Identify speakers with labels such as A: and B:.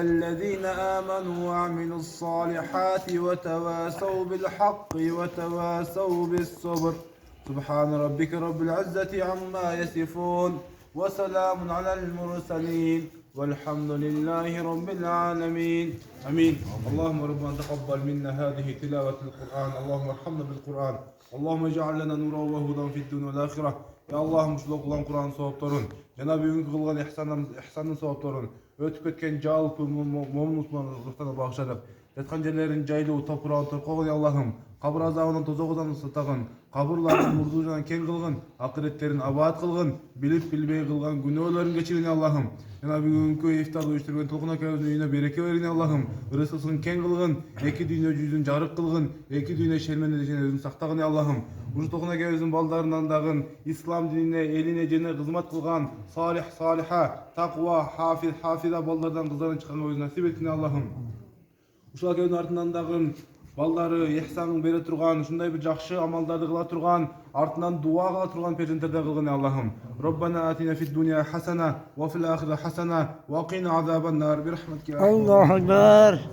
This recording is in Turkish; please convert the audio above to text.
A: الذين آمنوا وعملوا الصالحات وتواصوا بالحق وتواصوا بالصبر سبحان ربك رب العزة عما يصفون وسلام على المرسلين والحمد لله رب العالمين آمين. اللهم ربنا تقبل منا هذه تلاوة القرآن. اللهم ارحمنا بالقرآن. اللهم اجعل لنا نورا وهدى في الدنيا والآخرة. Ya Allah'ım şu okulan Kur'an soğuptorun, Cenab-ı Hak kılgan ihsanın soğuptorun, ötüp ketken жалпы момын мұсылмандықтан bağışladık. Жатқан жерлерин жайлуу топурагын торкогун Аллахым, кабыр азабынан тозогудан сатагын, кабырларын мурдужан кең кылгын, акыреттерин абаат кылгын, билип билбей кылган күнөөлөрүн кечирин Аллахым. Cenab-ı Günkü iftarda uyuşturgan Tolkun Akay'ın üyüne bereke verin Allah'ım. Rızkısını ken kılgın, iki dünya yüzün jarık kılgın, iki dünya şermenden özün saktagın Allah'ım. Uşu Tolkun Akay'ın baldarından dağın, İslam dinine, eline, cene hizmet kılgan, salih, saliha, takva, hafiza baldardan kızların çıkan özü nasip etsin Allah'ım. Uşu Akay'ın ardından dağın, balları ihsanın bere turgan, şunday bir жақшы amaldарды kıla turgan, артынан dua kıla turgan peşinterden kılgın Allah'ım. Rabbana atina fid dunya hasana ve fil ahireti hasana ve qina azaban nar bi rahmetike.
B: Allahu Ekber.